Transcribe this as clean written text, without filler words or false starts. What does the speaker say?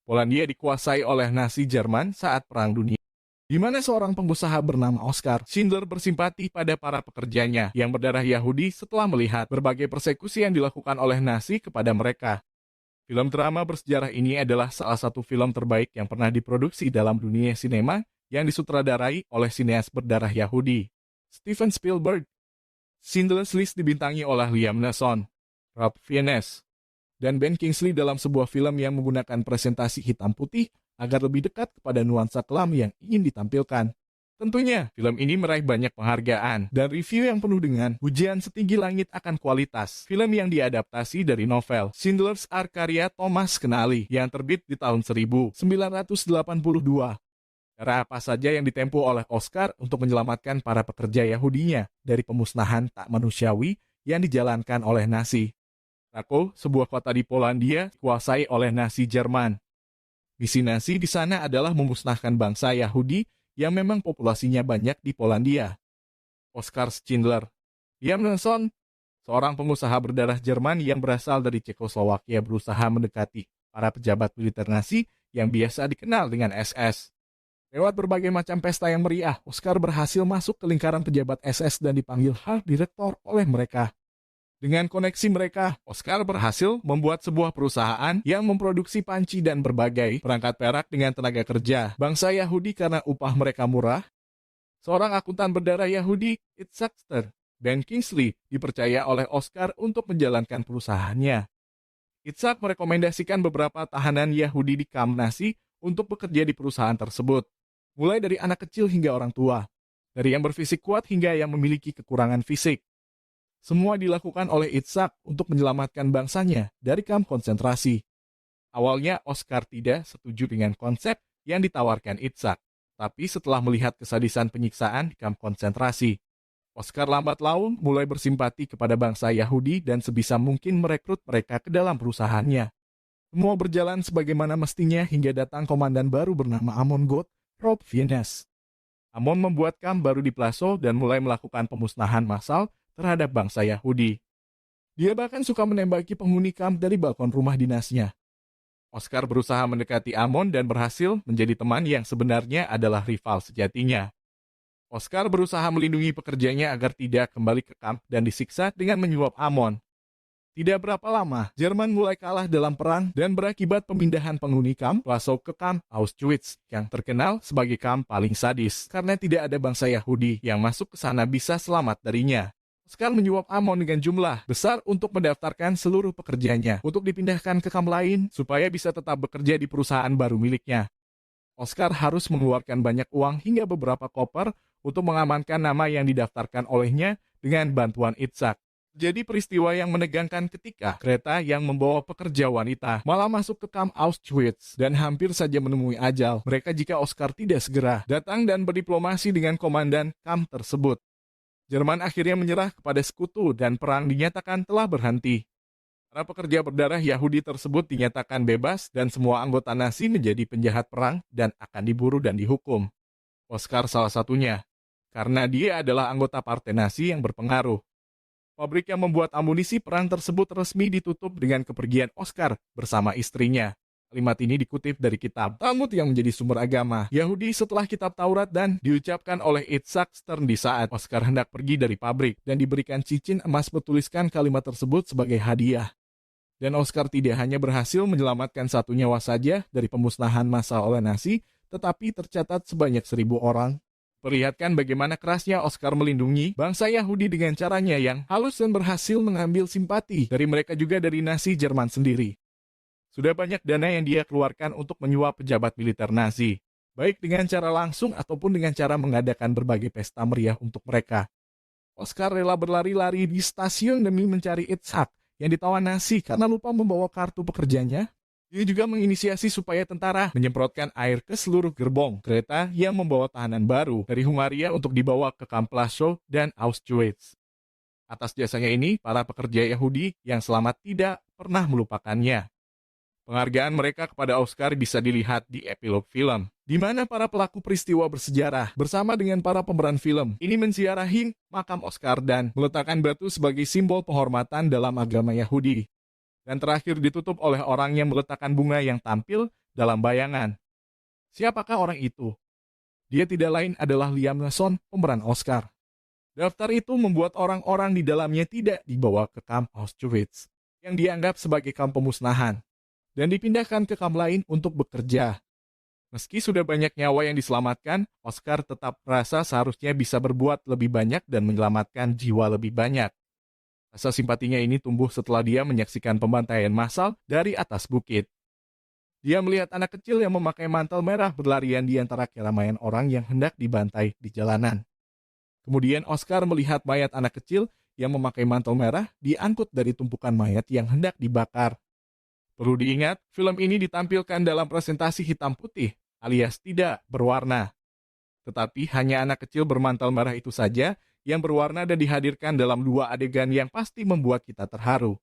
Polandia dikuasai oleh Nazi Jerman saat Perang Dunia, di mana seorang pengusaha bernama Oskar Schindler bersimpati pada para pekerjanya yang berdarah Yahudi setelah melihat berbagai persekusi yang dilakukan oleh Nazi kepada mereka. Film drama bersejarah ini adalah salah satu film terbaik yang pernah diproduksi dalam dunia sinema yang disutradarai oleh sineas berdarah Yahudi, Steven Spielberg. Schindler's List dibintangi oleh Liam Neeson, Ralph Fiennes, dan Ben Kingsley dalam sebuah film yang menggunakan presentasi hitam putih agar lebih dekat kepada nuansa kelam yang ingin ditampilkan. Tentunya, film ini meraih banyak penghargaan dan review yang penuh dengan pujian setinggi langit akan kualitas. Film yang diadaptasi dari novel Schindler's List karya Thomas Kenaly yang terbit di tahun 1982. Cara apa saja yang ditempuh oleh Oskar untuk menyelamatkan para pekerja Yahudinya dari pemusnahan tak manusiawi yang dijalankan oleh Nazi. Krakow, sebuah kota di Polandia, dikuasai oleh Nazi Jerman. Misi Nazi di sana adalah memusnahkan bangsa Yahudi yang memang populasinya banyak di Polandia. Oskar Schindler, Liam Neeson, seorang pengusaha berdarah Jerman yang berasal dari Cekoslowakia berusaha mendekati para pejabat militer Nazi yang biasa dikenal dengan SS. Lewat berbagai macam pesta yang meriah, Oskar berhasil masuk ke lingkaran pejabat SS dan dipanggil Herr Direktor oleh mereka. Dengan koneksi mereka, Oskar berhasil membuat sebuah perusahaan yang memproduksi panci dan berbagai perangkat perak dengan tenaga kerja bangsa Yahudi karena upah mereka murah. Seorang akuntan berdarah Yahudi, Itzhak Stern, Ben Kingsley, dipercaya oleh Oskar untuk menjalankan perusahaannya. Itzhak merekomendasikan beberapa tahanan Yahudi di kamp Nazi untuk bekerja di perusahaan tersebut, mulai dari anak kecil hingga orang tua, dari yang berfisik kuat hingga yang memiliki kekurangan fisik. Semua dilakukan oleh Itzhak untuk menyelamatkan bangsanya dari kamp konsentrasi. Awalnya Oskar tidak setuju dengan konsep yang ditawarkan Itzhak, tapi setelah melihat kesadisan penyiksaan di kamp konsentrasi, Oskar lambat laun mulai bersimpati kepada bangsa Yahudi dan sebisa mungkin merekrut mereka ke dalam perusahaannya. Semua berjalan sebagaimana mestinya hingga datang komandan baru bernama Amon Goth, Ralph Fiennes. Amon membuat kamp baru di Plaszow dan mulai melakukan pemusnahan massal terhadap bangsa Yahudi. Dia bahkan suka menembaki penghuni kamp dari balkon rumah dinasnya. Oskar berusaha mendekati Amon dan berhasil menjadi teman yang sebenarnya adalah rival sejatinya. Oskar berusaha melindungi pekerjanya agar tidak kembali ke kamp dan disiksa dengan menyuap Amon. Tidak berapa lama, Jerman mulai kalah dalam perang dan berakibat pemindahan penghuni kamp Plaszow ke kamp Auschwitz yang terkenal sebagai kamp paling sadis karena tidak ada bangsa Yahudi yang masuk ke sana bisa selamat darinya. Oskar menyuap Amon dengan jumlah besar untuk mendaftarkan seluruh pekerjanya untuk dipindahkan ke kamp lain supaya bisa tetap bekerja di perusahaan baru miliknya. Oskar harus mengeluarkan banyak uang hingga beberapa koper untuk mengamankan nama yang didaftarkan olehnya dengan bantuan Itzhak. Jadi peristiwa yang menegangkan ketika kereta yang membawa pekerja wanita malah masuk ke kamp Auschwitz dan hampir saja menemui ajal mereka jika Oskar tidak segera datang dan berdiplomasi dengan komandan kamp tersebut. Jerman akhirnya menyerah kepada sekutu dan perang dinyatakan telah berhenti. Para pekerja berdarah Yahudi tersebut dinyatakan bebas dan semua anggota Nazi menjadi penjahat perang dan akan diburu dan dihukum. Oskar salah satunya, karena dia adalah anggota partai Nazi yang berpengaruh. Pabrik yang membuat amunisi perang tersebut resmi ditutup dengan kepergian Oskar bersama istrinya. Kalimat ini dikutip dari kitab Talmud yang menjadi sumber agama Yahudi setelah kitab Taurat dan diucapkan oleh Itzhak Stern di saat Oskar hendak pergi dari pabrik dan diberikan cincin emas bertuliskan kalimat tersebut sebagai hadiah. Dan Oskar tidak hanya berhasil menyelamatkan satu nyawa saja dari pemusnahan massal oleh Nazi, tetapi tercatat sebanyak 1.000 orang. Perlihatkan bagaimana kerasnya Oskar melindungi bangsa Yahudi dengan caranya yang halus dan berhasil mengambil simpati dari mereka juga dari Nazi Jerman sendiri. Sudah banyak dana yang dia keluarkan untuk menyuap pejabat militer Nazi, baik dengan cara langsung ataupun dengan cara mengadakan berbagai pesta meriah untuk mereka. Oskar rela berlari-lari di stasiun demi mencari Itzhak yang ditawan Nazi karena lupa membawa kartu pekerjanya. Dia juga menginisiasi supaya tentara menyemprotkan air ke seluruh gerbong kereta yang membawa tahanan baru dari Hungaria untuk dibawa ke kamp Plaszow dan Auschwitz. Atas jasanya ini, para pekerja Yahudi yang selamat tidak pernah melupakannya. Penghargaan mereka kepada Oskar bisa dilihat di epilog film, di mana para pelaku peristiwa bersejarah bersama dengan para pemeran film ini menziarahi makam Oskar dan meletakkan batu sebagai simbol penghormatan dalam agama Yahudi. Dan terakhir ditutup oleh orang yang meletakkan bunga yang tampil dalam bayangan. Siapakah orang itu? Dia tidak lain adalah Liam Neeson, pemeran Oscar. Daftar itu membuat orang-orang di dalamnya tidak dibawa ke kamp Auschwitz, yang dianggap sebagai kamp pemusnahan, dan dipindahkan ke kamp lain untuk bekerja. Meski sudah banyak nyawa yang diselamatkan, Oscar tetap merasa seharusnya bisa berbuat lebih banyak dan menyelamatkan jiwa lebih banyak. Rasa simpatinya ini tumbuh setelah dia menyaksikan pembantaian massal dari atas bukit. Dia melihat anak kecil yang memakai mantel merah berlarian di antara keramaian orang yang hendak dibantai di jalanan. Kemudian Oscar melihat mayat anak kecil yang memakai mantel merah diangkut dari tumpukan mayat yang hendak dibakar. Perlu diingat, film ini ditampilkan dalam presentasi hitam putih, alias tidak berwarna. Tetapi hanya anak kecil bermantel merah itu saja yang berwarna dan dihadirkan dalam dua adegan yang pasti membuat kita terharu.